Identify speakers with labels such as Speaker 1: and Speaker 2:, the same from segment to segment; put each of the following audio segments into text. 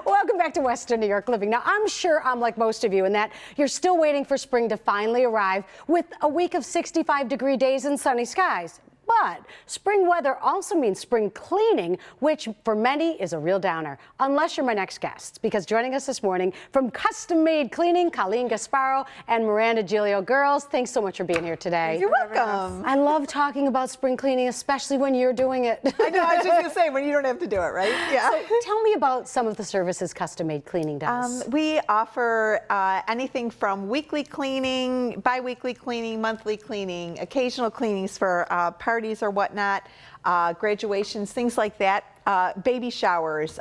Speaker 1: Welcome back to Western New York Living. Now, I'm sure I'm like most of you in that you're still waiting for spring to finally arrive with a week of 65-degree days and sunny skies. But spring weather also means spring cleaning, which for many is a real downer, unless you're my next guests. Because joining us this morning from Custom Made Cleaning, Colleen Gasparo and Miranda Giglio. Girls, thanks so much for being here today.
Speaker 2: You're welcome.
Speaker 1: I love talking about spring cleaning, especially when you're doing it.
Speaker 2: I know, I was just going to say, when you don't have to do it, right? Yeah.
Speaker 1: So tell me about some of the services Custom Made Cleaning does.
Speaker 2: We offer anything from weekly cleaning, bi-weekly cleaning, monthly cleaning, occasional cleanings for parties or whatnot, graduations, things like that, baby showers,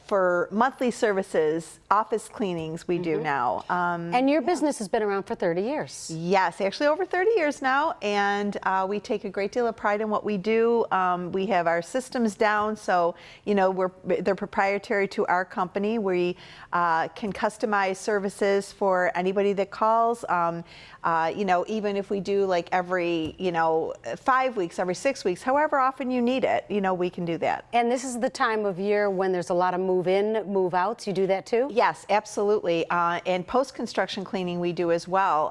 Speaker 2: for monthly services, office cleanings we do now.
Speaker 1: And your business has been around for 30 years.
Speaker 2: Yes, actually over 30 years now, and we take a great deal of pride in what we do. We have our systems down, so you know they're proprietary to our company. We can customize services for anybody that calls. You know, even if we do like every 5 weeks, every 6 weeks, however often you need it, you know, we can do that.
Speaker 1: And this is the time of year when there's a lot of move-in, move-outs. You do that too?
Speaker 2: Yes, absolutely. And post-construction cleaning we do as well.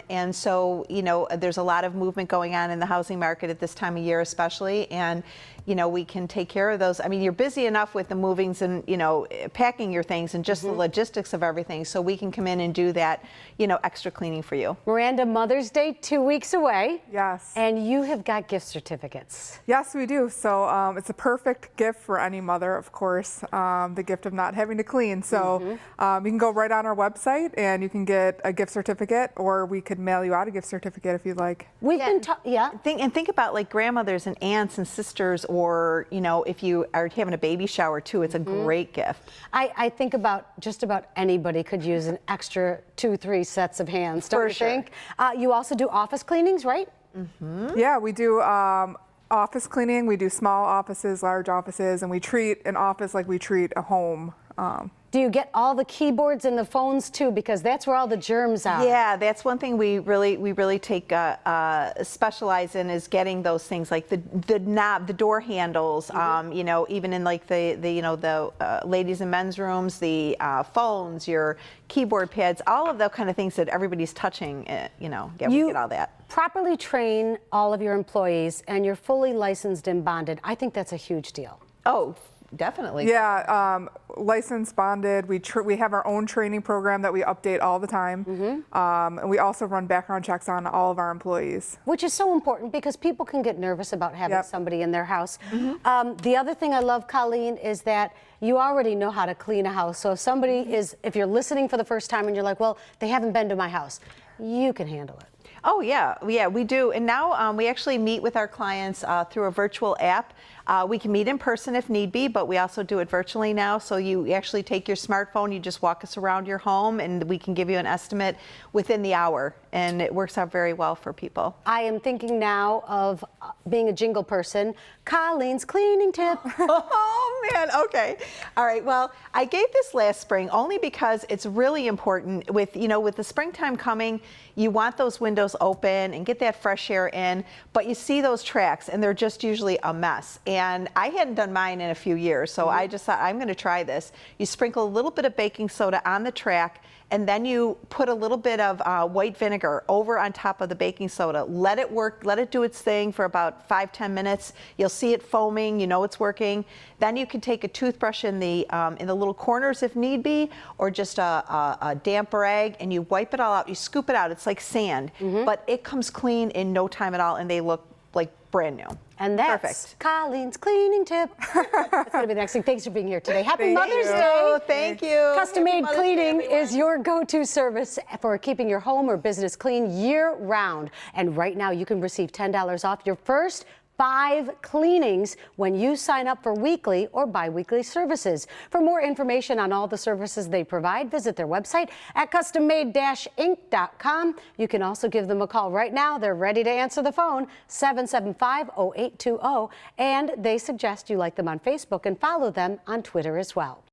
Speaker 2: And so, you know, there's a lot of movement going on in the housing market at this time of year especially. And, you know, we can take care of those. I mean, you're busy enough with the movings and, you know, packing your things and just the logistics of everything. So we can come in and do that, you know, extra cleaning for you.
Speaker 1: Miranda, Mother's Day 2 weeks away.
Speaker 3: Yes.
Speaker 1: And you have got gift certificates.
Speaker 3: Yes, we do. So it's a perfect gift for any mother, of course, the gift of not having to clean. So you can go right on our website and you can get a gift certificate, or we could mail you out a gift certificate if you'd like.
Speaker 1: We've been
Speaker 2: Think about like grandmothers and aunts and sisters, or, you know, if you are having a baby shower too, it's a great gift.
Speaker 1: I think about just about anybody could use an extra 2-3 sets of hands, don't you think? You also do office cleanings, right?
Speaker 3: Yeah, we do office cleaning. We do small offices, large offices, and we treat an office like we treat a home.
Speaker 1: Do you get all the keyboards and the phones too? Because that's where all the germs are.
Speaker 2: Yeah, that's one thing we really take specialize in, is getting those things like the knob, the door handles. You know, even in like the ladies and men's rooms, the phones, your keyboard pads, all of the kind of things that everybody's touching. You know, we get all that.
Speaker 1: Properly train all of your employees, and you're fully licensed and bonded. I think that's a huge deal.
Speaker 2: Oh, definitely.
Speaker 3: Yeah, licensed, bonded. We have our own training program that we update all the time. And we also run background checks on all of our employees.
Speaker 1: Which is so important because people can get nervous about having somebody in their house. The other thing I love, Colleen, is that you already know how to clean a house. So if somebody if you're listening for the first time and you're like, well, they haven't been to my house, you can handle it.
Speaker 2: Oh yeah, we do. And now we actually meet with our clients through a virtual app. We can meet in person if need be, but we also do it virtually now. So you actually take your smartphone, you just walk us around your home, and we can give you an estimate within the hour. And it works out very well for people.
Speaker 1: I am thinking now of being a jingle person. Colleen's cleaning tip.
Speaker 2: Oh man, okay. All right, well, I gave this last spring only because it's really important with the springtime coming. You want those windows open and get that fresh air in, but you see those tracks and they're just usually a mess. And I hadn't done mine in a few years, so I just thought, I'm going to try this. You sprinkle a little bit of baking soda on the track, and then you put a little bit of white vinegar over on top of the baking soda. Let it work, let it do its thing for about 5-10 minutes. You'll see it foaming, you know it's working. Then you can take a toothbrush in the little corners if need be, or just a damp rag, and you wipe it all out. You scoop it out, it's like sand, but it comes clean in no time at all, and they look like brand new.
Speaker 1: And that's
Speaker 2: perfect.
Speaker 1: Colleen's cleaning tip. That's going to be the next thing. Thanks for being here today. Happy Mother's Day.
Speaker 2: Thank you.
Speaker 1: Custom Made Cleaning is your go-to service for keeping your home or business clean year-round. And right now you can receive $10 off your first 5 cleanings when you sign up for weekly or bi-weekly services. For more information on all the services they provide, visit their website at custommade-inc.com. You can also give them a call right now. They're ready to answer the phone, 775-0820, and they suggest you like them on Facebook and follow them on Twitter as well.